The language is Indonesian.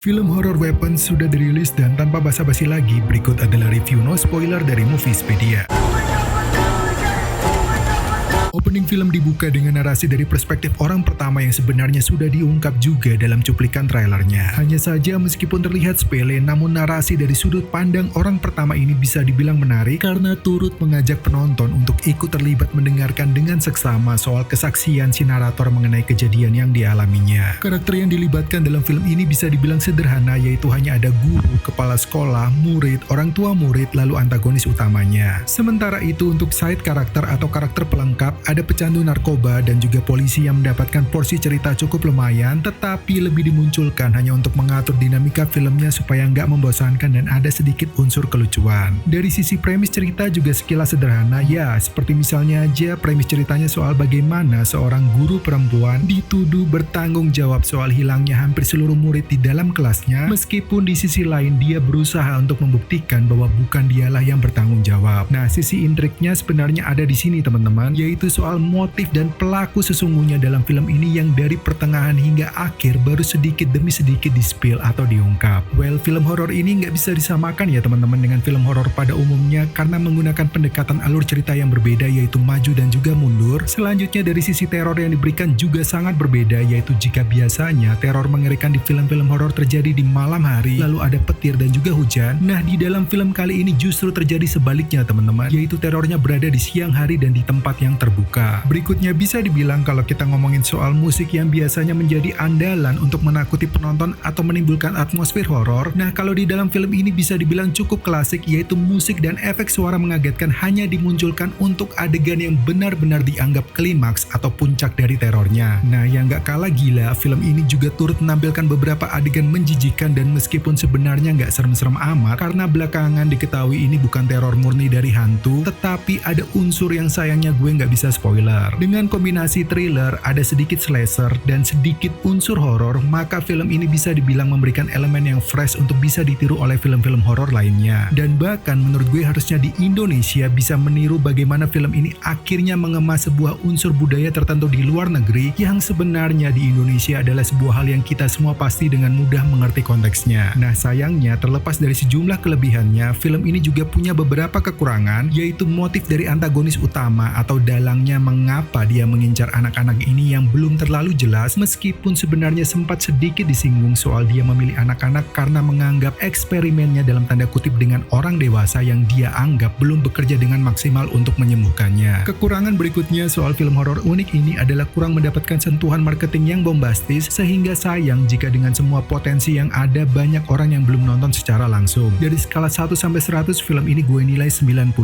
Film horor Weapons sudah dirilis dan tanpa basa-basi lagi, berikut adalah review no spoiler dari Moviespedia. Opening film dibuka dengan narasi dari perspektif orang pertama yang sebenarnya sudah diungkap juga dalam cuplikan trailernya. Hanya saja meskipun terlihat sepele, namun narasi dari sudut pandang orang pertama ini bisa dibilang menarik karena turut mengajak penonton untuk ikut terlibat mendengarkan dengan seksama soal kesaksian si narator mengenai kejadian yang dialaminya. Karakter yang dilibatkan dalam film ini bisa dibilang sederhana, yaitu hanya ada guru, kepala sekolah, murid, orang tua murid, lalu antagonis utamanya. Sementara itu untuk side karakter atau karakter pelengkap, ada pecandu narkoba dan juga polisi yang mendapatkan porsi cerita cukup lumayan, tetapi lebih dimunculkan hanya untuk mengatur dinamika filmnya supaya nggak membosankan dan ada sedikit unsur kelucuan. Dari sisi premis cerita juga sekilas sederhana, ya seperti misalnya aja premis ceritanya soal bagaimana seorang guru perempuan dituduh bertanggung jawab soal hilangnya hampir seluruh murid di dalam kelasnya, meskipun di sisi lain dia berusaha untuk membuktikan bahwa bukan dialah yang bertanggung jawab. Nah, sisi intriknya sebenarnya ada di sini teman-teman, yaitu soal motif dan pelaku sesungguhnya dalam film ini yang dari pertengahan hingga akhir baru sedikit demi sedikit di-spill atau diungkap. Well, film horor ini nggak bisa disamakan ya teman-teman dengan film horor pada umumnya karena menggunakan pendekatan alur cerita yang berbeda, yaitu maju dan juga mundur. Selanjutnya dari sisi teror yang diberikan juga sangat berbeda, yaitu jika biasanya teror mengerikan di film-film horor terjadi di malam hari, lalu ada petir dan juga hujan. Nah, di dalam film kali ini justru terjadi sebaliknya teman-teman, yaitu terornya berada di siang hari dan di tempat yang terbuka. Berikutnya bisa dibilang kalau kita ngomongin soal musik yang biasanya menjadi andalan untuk menakuti penonton atau menimbulkan atmosfer horor. Nah, kalau di dalam film ini bisa dibilang cukup klasik, yaitu musik dan efek suara mengagetkan hanya dimunculkan untuk adegan yang benar-benar dianggap klimaks atau puncak dari terornya. Nah, yang gak kalah gila, film ini juga turut menampilkan beberapa adegan menjijikan dan meskipun sebenarnya gak serem-serem amat karena belakangan diketahui ini bukan teror murni dari hantu, tetapi ada unsur yang sayangnya gue gak bisa spoiler. Dengan kombinasi thriller, ada sedikit slasher, dan sedikit unsur horor, maka film ini bisa dibilang memberikan elemen yang fresh untuk bisa ditiru oleh film-film horor lainnya. Dan bahkan menurut gue harusnya di Indonesia bisa meniru bagaimana film ini akhirnya mengemas sebuah unsur budaya tertentu di luar negeri yang sebenarnya di Indonesia adalah sebuah hal yang kita semua pasti dengan mudah mengerti konteksnya. Nah, sayangnya terlepas dari sejumlah kelebihannya, film ini juga punya beberapa kekurangan, yaitu motif dari antagonis utama atau dalangnya mengapa dia mengincar anak-anak ini yang belum terlalu jelas, meskipun sebenarnya sempat sedikit disinggung soal dia memilih anak-anak karena menganggap eksperimennya dalam tanda kutip dengan orang dewasa yang dia anggap belum bekerja dengan maksimal untuk menyembuhkannya. Kekurangan berikutnya soal film horor unik ini adalah kurang mendapatkan sentuhan marketing yang bombastis, sehingga sayang jika dengan semua potensi yang ada banyak orang yang belum nonton secara langsung. Dari skala 1-100 film ini gue nilai 90.